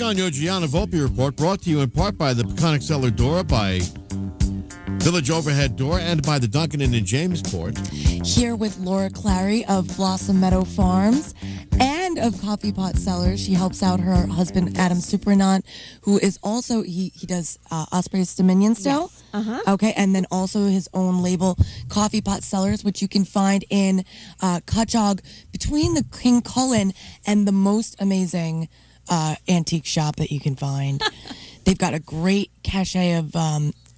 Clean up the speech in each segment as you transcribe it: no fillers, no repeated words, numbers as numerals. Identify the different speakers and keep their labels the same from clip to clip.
Speaker 1: on your Gianna Volpe report, brought to you in part by the Peconic Cellar Door, by Village Overhead Door, and by the Duncan Inn in Jamesport.
Speaker 2: Here with Laura Klahre of Blossom Meadow Farms and of Coffee Pot Cellar. She helps out her husband, Adam Suprenant, who is also, he does Osprey's Dominion still.
Speaker 3: Yes. Uh-huh.
Speaker 2: Okay, and then also his own label, Coffee Pot Cellars, which you can find in Cutchogue between the King Cullen and the most amazing antique shop that you can find. They've got a great cachet of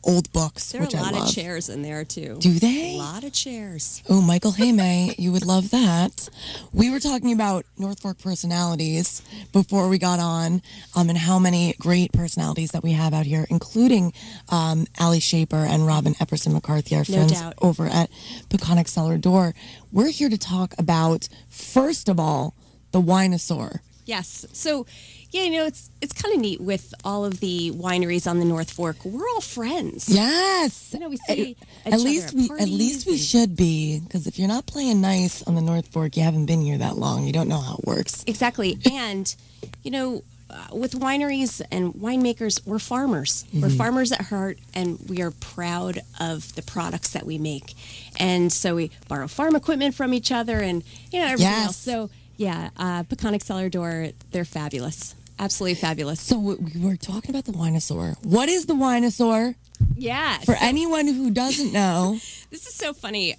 Speaker 2: old books,
Speaker 3: there
Speaker 2: which I love.
Speaker 3: There are a lot of chairs in there, too.
Speaker 2: Do they?
Speaker 3: A lot of chairs.
Speaker 2: Oh, Michael Hejmej, you would love that. We were talking about North Fork personalities before we got on, and how many great personalities that we have out here, including Alie Shaper and Robin Epperson McCarthy, our friends over at Peconic Cellar Door. We're here to talk about, first of all, the Winasaur.
Speaker 3: Yes. So, yeah, you know, it's kind of neat with all of the wineries on the North Fork. We're all friends.
Speaker 2: Yes.
Speaker 3: You know, we see
Speaker 2: at least we should be, because if you're not playing nice on the North Fork, you haven't been here that long. You don't know how it works.
Speaker 3: Exactly. And, you know, with wineries and winemakers, we're farmers. Mm-hmm. We're farmers at heart, and we are proud of the products that we make. And so we borrow farm equipment from each other and, you know, everything else. So, yeah, Peconic Cellar Door, they're fabulous. Absolutely fabulous.
Speaker 2: So we were talking about the Winasaur. What is the Winasaur?
Speaker 3: Yeah.
Speaker 2: For anyone who doesn't know.
Speaker 3: This is so funny.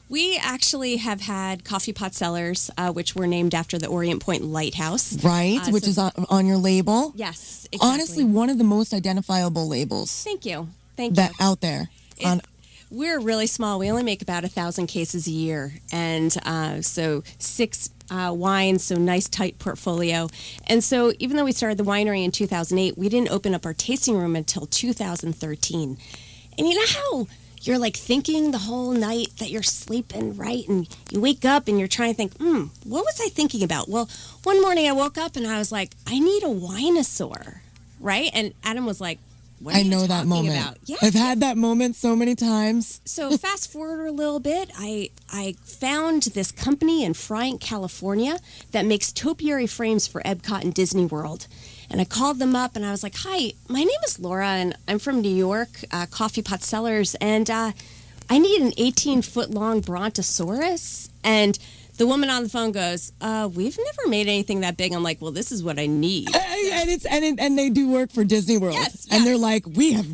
Speaker 3: We actually have had coffee pot cellars, which were named after the Orient Point Lighthouse.
Speaker 2: Right, which is on your label.
Speaker 3: Yes, exactly.
Speaker 2: Honestly, one of the most identifiable labels.
Speaker 3: Thank you. Thank you.
Speaker 2: Out there.
Speaker 3: We're really small. We only make about 1,000 cases a year. And so 6 wines, so nice tight portfolio. And so even though we started the winery in 2008, we didn't open up our tasting room until 2013. And you know how you're like thinking the whole night that you're sleeping, right? And you wake up and you're trying to think, what was I thinking about? Well, one morning I woke up and I was like, I need a Winasaur, right? And Adam was like, what are you
Speaker 2: that moment.
Speaker 3: About? Yes.
Speaker 2: I've had that moment so many times.
Speaker 3: So fast forward a little bit, I found this company in Friant, California that makes Topiary Frames for Epcot and Disney World. And I called them up and I was like, hi, my name is Laura and I'm from New York, Coffee Pot Cellars, and I need an 18-foot long Brontasaurus. And the woman on the phone goes, we've never made anything that big. I'm like, well, this is what I need.
Speaker 2: And they do work for Disney World.
Speaker 3: Yes.
Speaker 2: And they're like, we have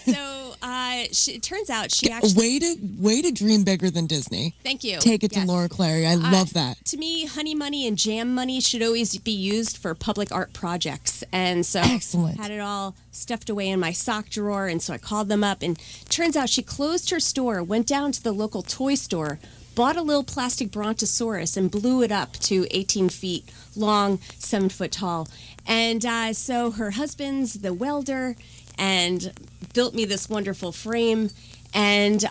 Speaker 3: So it turns out she actually...
Speaker 2: Way to dream bigger than Disney.
Speaker 3: Thank you.
Speaker 2: Take it to Laura Klahre. I love that.
Speaker 3: To me, honey money and jam money should always be used for public art projects. And so
Speaker 2: excellent.
Speaker 3: I had it all stuffed away in my sock drawer. And so I called them up. And turns out she closed her store, went down to the local toy store, bought a little plastic Brontasaurus and blew it up to 18 feet long, 7 foot tall. And so her husband's the welder and built me this wonderful frame. And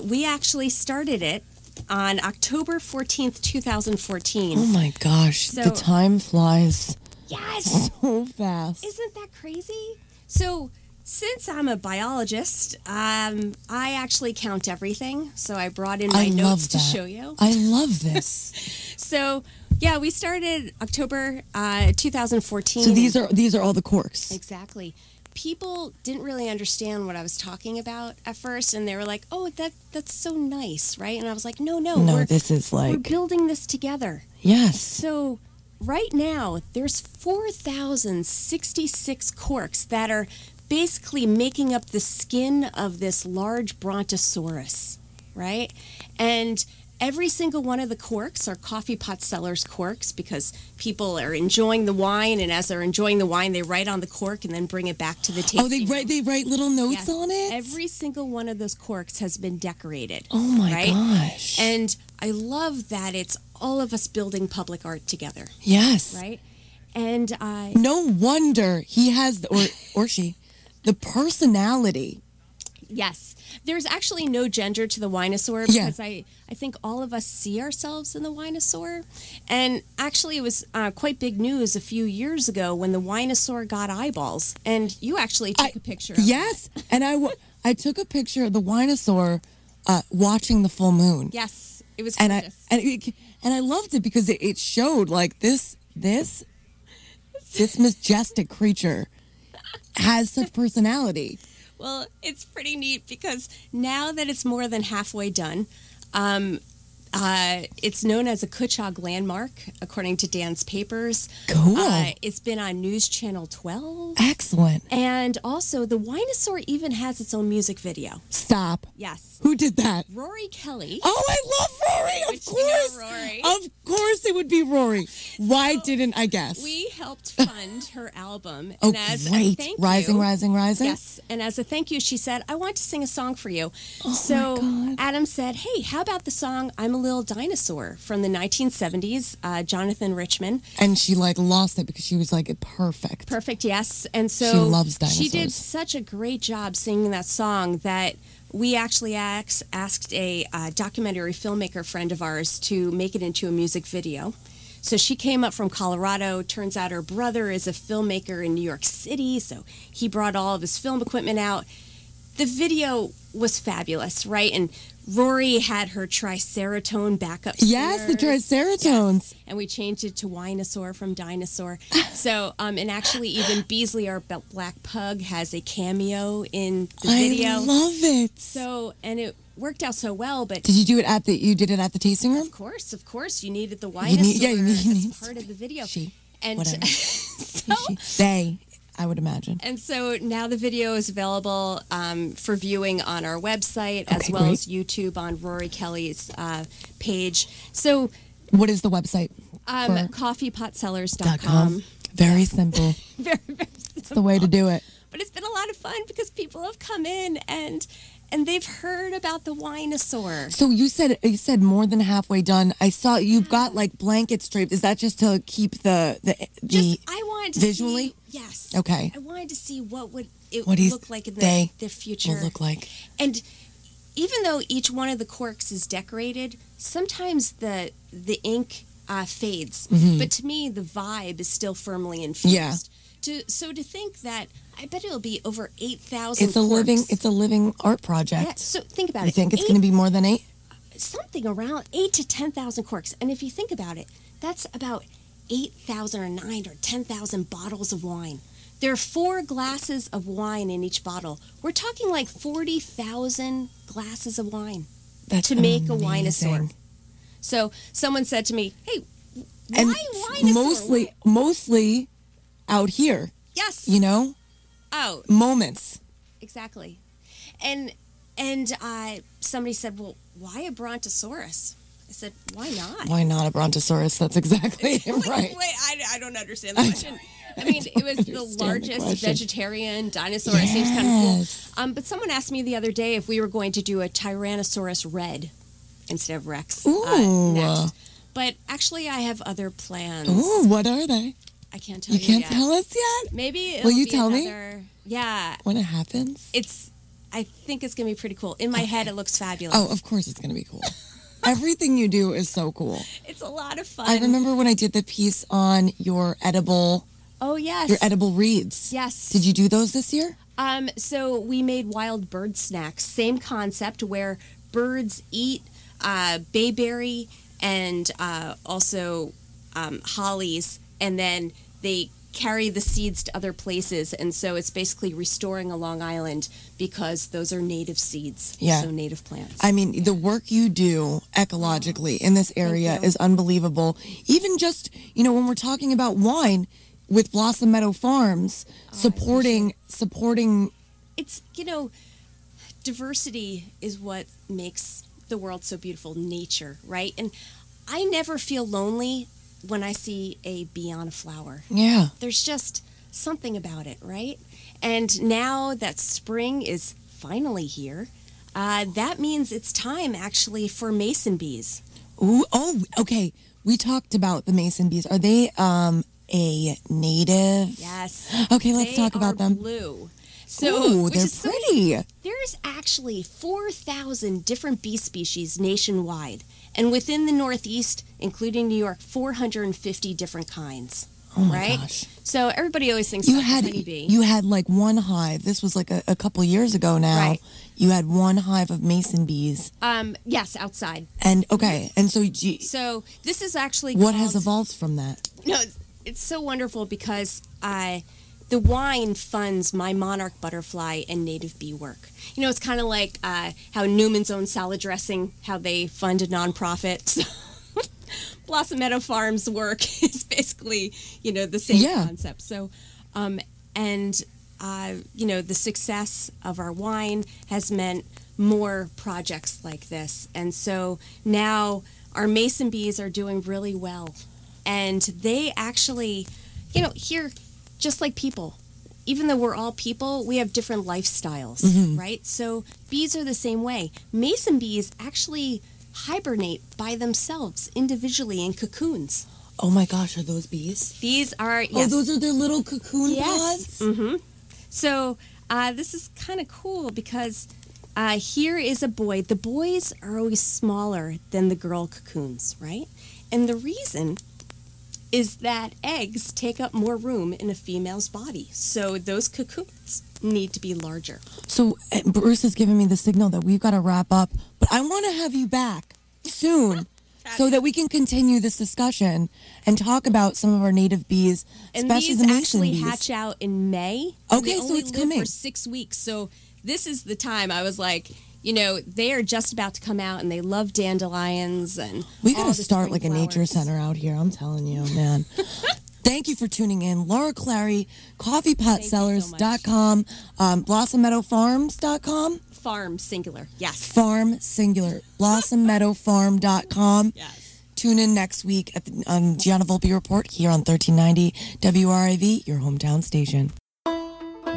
Speaker 3: we actually started it on October 14th, 2014.
Speaker 2: Oh my gosh, the time flies.
Speaker 3: Yes.
Speaker 2: So fast.
Speaker 3: Isn't that crazy? So since I'm a biologist, I actually count everything. So I brought in my notes to show you.
Speaker 2: I love this.
Speaker 3: So, yeah, we started October 2014.
Speaker 2: So these are all the corks.
Speaker 3: Exactly. People didn't really understand what I was talking about at first, and they were like, "Oh, that's so nice, right?" And I was like, "No,
Speaker 2: this is like
Speaker 3: we're building this together."
Speaker 2: Yes.
Speaker 3: So right now, there's 4,066 corks that are basically making up the skin of this large Brontasaurus, right? And every single one of the corks are Coffee Pot Cellars corks because people are enjoying the wine, and as they're enjoying the wine, they write on the cork and then bring it back to the tasting.
Speaker 2: Oh, they write little notes on it?
Speaker 3: Every single one of those corks has been decorated.
Speaker 2: Oh my gosh.
Speaker 3: And I love that it's all of us building public art together.
Speaker 2: Yes.
Speaker 3: Right? And
Speaker 2: no wonder he has or she the personality.
Speaker 3: Yes. There's actually no gender to the Winasaur because I think all of us see ourselves in the Winasaur. And actually, it was quite big news a few years ago when the Winasaur got eyeballs. And you actually took a picture of it.
Speaker 2: Yes. And I took a picture of the Winasaur watching the full moon.
Speaker 3: Yes. It was gorgeous.
Speaker 2: And I loved it because it showed like this. this majestic creature has such personality?
Speaker 3: Well, it's pretty neat because now that it's more than halfway done, it's known as a Kutchog landmark, according to Dan's papers.
Speaker 2: Cool.
Speaker 3: It's been on News Channel 12.
Speaker 2: Excellent.
Speaker 3: And also, the Winasaur even has its own music video.
Speaker 1: Stop.
Speaker 3: Yes.
Speaker 2: Who did that?
Speaker 3: Rorie Kelly.
Speaker 2: Oh, I love Rorie. Of course.
Speaker 3: Rorie.
Speaker 2: Of course it would be Rorie. Why didn't I guess?
Speaker 3: We helped fund her album.
Speaker 2: Oh,
Speaker 3: And as
Speaker 2: great.
Speaker 3: a thank
Speaker 2: Rising,
Speaker 3: you,
Speaker 2: Rising, Rising?
Speaker 3: Yes. And as a thank you, she said, I want to sing a song for you.
Speaker 2: Oh,
Speaker 3: so
Speaker 2: my God.
Speaker 3: Adam said, hey, how about the song I'm a Little Dinosaur from the 1970s, Jonathan Richman.
Speaker 2: And she like lost it because she was like perfect.
Speaker 3: Perfect, yes. And so
Speaker 2: She loves
Speaker 3: she did
Speaker 2: dinosaurs.
Speaker 3: such a great job singing that song that we actually asked a documentary filmmaker friend of ours to make it into a music video. So she came up from Colorado. Turns out her brother is a filmmaker in New York City, so he brought all of his film equipment out. The video was fabulous, right? And Rorie had her Triceratone back upstairs.
Speaker 2: Yes, the Triceratones.
Speaker 3: Yes. And we changed it to Winasaur from Dinosaur. So, and actually even Beasley, our Black Pug, has a cameo in the video.
Speaker 2: I love it.
Speaker 3: So, and it worked out so well, but
Speaker 2: Did you do it at the? You did it at the tasting room?
Speaker 3: of course, you needed the
Speaker 2: You need
Speaker 3: Winasaur as part of the video.
Speaker 2: She,
Speaker 3: and
Speaker 2: whatever.
Speaker 3: so,
Speaker 2: They, I would imagine.
Speaker 3: and so now the video is available for viewing on our website as
Speaker 2: Okay,
Speaker 3: well
Speaker 2: great.
Speaker 3: as YouTube on Rorie Kelly's page. So,
Speaker 2: What is the website?
Speaker 3: coffeepotsellers.com.
Speaker 2: Very simple.
Speaker 3: Very, very
Speaker 2: It's the way to do it.
Speaker 3: But it's been a lot of fun because people have come in and they've heard about the Winasaur.
Speaker 2: So you said more than halfway done. I saw you've got like blankets draped. Is that just to keep the
Speaker 3: I wanted to
Speaker 2: visually?
Speaker 3: see, yes.
Speaker 2: Okay.
Speaker 3: I wanted to see what would it
Speaker 2: What he's-
Speaker 3: look like in
Speaker 2: they
Speaker 3: the future.
Speaker 2: will look like?
Speaker 3: And even though each one of the corks is decorated, sometimes the ink fades. But to me, the vibe is still firmly infused.
Speaker 2: Yeah.
Speaker 3: So to think that, I bet it'll be over 8,000
Speaker 2: It's a living art project.
Speaker 3: Yeah, so think about
Speaker 2: You
Speaker 3: it.
Speaker 2: think it's going to be more than 8?
Speaker 3: Something around 8 to 10,000 corks. And if you think about it, that's about 8,000 or 9 or 10,000 bottles of wine. There are 4 glasses of wine in each bottle. We're talking like 40,000 glasses of wine
Speaker 2: That's
Speaker 3: to make a
Speaker 2: amazing.
Speaker 3: Winasaur. So someone said to me, hey,
Speaker 2: And
Speaker 3: why Winasaur?
Speaker 2: mostly out here,
Speaker 3: Yes.
Speaker 2: you know,
Speaker 3: Oh,
Speaker 2: moments.
Speaker 3: exactly. And somebody said, well, why a Brontasaurus? I said, why not?
Speaker 2: Why not a Brontosaurus? That's exactly right.
Speaker 3: Wait, I don't understand the question. I mean, it was the
Speaker 2: understand the
Speaker 3: largest
Speaker 2: question.
Speaker 3: vegetarian dinosaur. It seems kind of
Speaker 2: Yes.
Speaker 3: cool. But someone asked me the other day if we were going to do a Tyrannosaurus Red instead of Rex
Speaker 2: Ooh.
Speaker 3: next. But actually, I have other plans.
Speaker 2: Ooh, what are they?
Speaker 3: I can't tell
Speaker 2: You
Speaker 3: you
Speaker 2: can't
Speaker 3: yet.
Speaker 2: tell us yet?
Speaker 3: Maybe it'll
Speaker 2: Will you
Speaker 3: be
Speaker 2: tell me?
Speaker 3: another, Yeah,
Speaker 2: When it happens?
Speaker 3: I think it's going to be pretty cool. In my head, it looks fabulous.
Speaker 2: Oh, of course it's going to be cool. Everything you do is so cool.
Speaker 3: It's a lot of fun.
Speaker 2: I remember when I did the piece on your edible wreaths.
Speaker 3: Yes.
Speaker 2: Did you do those this year?
Speaker 3: So we made wild bird snacks. Same concept where birds eat bayberry and also hollies, and then they carry the seeds to other places. And so it's basically restoring a Long Island because those are native seeds.
Speaker 2: Yeah.
Speaker 3: So native plants.
Speaker 2: I mean, the work you do ecologically in this area
Speaker 3: you.
Speaker 2: is unbelievable. Even just, when we're talking about wine with Blossom Meadow Farms, supporting
Speaker 3: It's, diversity is what makes the world so beautiful, nature, right? And I never feel lonely when I see a bee on a flower.
Speaker 2: Yeah.
Speaker 3: There's just something about it, right? And now that spring is finally here, that means it's time actually for mason bees.
Speaker 2: Ooh, oh, okay. We talked about the mason bees. Are they a native?
Speaker 3: Yes.
Speaker 2: Okay, let's
Speaker 3: They
Speaker 2: talk about
Speaker 3: are
Speaker 2: them.
Speaker 3: blue. So,
Speaker 2: Ooh,
Speaker 3: which
Speaker 2: they're
Speaker 3: is so
Speaker 2: pretty.
Speaker 3: There's actually 4,000 different bee species nationwide. And within the Northeast, including New York, 450 different kinds.
Speaker 2: Oh my
Speaker 3: right?
Speaker 2: gosh.
Speaker 3: So everybody always thinks
Speaker 2: You
Speaker 3: about
Speaker 2: had
Speaker 3: the honeybee.
Speaker 2: you had like one hive. This was like a couple years ago now.
Speaker 3: Right.
Speaker 2: You had one hive of mason bees.
Speaker 3: Yes, outside.
Speaker 2: And okay, and so
Speaker 3: So this is actually
Speaker 2: what
Speaker 3: called,
Speaker 2: has evolved from that?
Speaker 3: No, it's so wonderful because the wine funds my monarch butterfly and native bee work. You know, it's kind of like how Newman's Own salad dressing, how they fund a nonprofit. So Blossom Meadow Farms work is basically, you know, the same concept. So, you know, the success of our wine has meant more projects like this. And so now our mason bees are doing really well. And they actually, you know, here, just like people, even though we're all people, we have different lifestyles, right? So bees are the same way. Mason bees actually hibernate by themselves individually in cocoons.
Speaker 2: Oh my gosh, are those bees?
Speaker 3: These are, yes.
Speaker 2: Oh, those are their little cocoon pods?
Speaker 3: Mm-hmm. So this is kind of cool because here is a boy. The boys are always smaller than the girl cocoons, right? And the reason is that eggs take up more room in a female's body. So those cocoons need to be larger.
Speaker 2: So Bruce has given me the signal that we've got to wrap up, but I want to have you back soon so that we can continue this discussion and talk about some of our native bees,
Speaker 3: and
Speaker 2: especially
Speaker 3: these
Speaker 2: the mason
Speaker 3: actually
Speaker 2: bees.
Speaker 3: Hatch out in May.
Speaker 2: Okay, so it's coming
Speaker 3: for 6 weeks. So this is the time I was like, you know, they are just about to come out, and they love dandelions and
Speaker 2: we got to start
Speaker 3: like
Speaker 2: a nature center out here. I'm telling you, man. Thank you for tuning in. Laura Klahre, coffeepotsellers.com, blossommeadowfarms.com.
Speaker 3: Farm singular, yes.
Speaker 2: Farm singular, blossommeadowfarm.com.
Speaker 3: Yes.
Speaker 2: Tune in next week at the Gianna Volpe Report here on 1390 WRIV, your hometown station.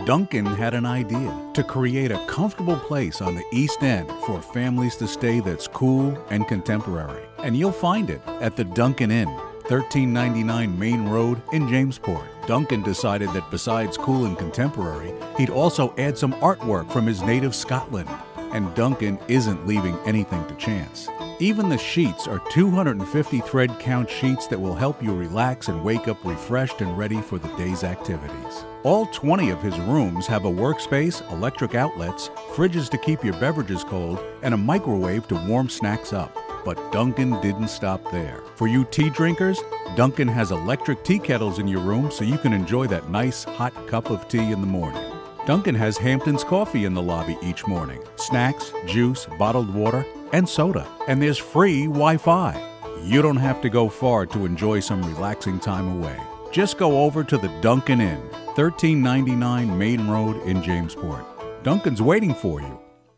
Speaker 4: Duncan had an idea to create a comfortable place on the East End for families to stay that's cool and contemporary. And you'll find it at the Duncan Inn, 1399 Main Road in Jamesport. Duncan decided that besides cool and contemporary, he'd also add some artwork from his native Scotland. And Duncan isn't leaving anything to chance. Even the sheets are 250 thread count sheets that will help you relax and wake up refreshed and ready for the day's activities. All 20 of his rooms have a workspace, electric outlets, fridges to keep your beverages cold, and a microwave to warm snacks up. But Duncan didn't stop there. For you tea drinkers, Duncan has electric tea kettles in your room so you can enjoy that nice hot cup of tea in the morning. Duncan has Hampton's coffee in the lobby each morning. Snacks, juice, bottled water, and soda. And there's free Wi-Fi. You don't have to go far to enjoy some relaxing time away. Just go over to the Duncan Inn, 1399 Main Road in Jamesport. Duncan's waiting for you.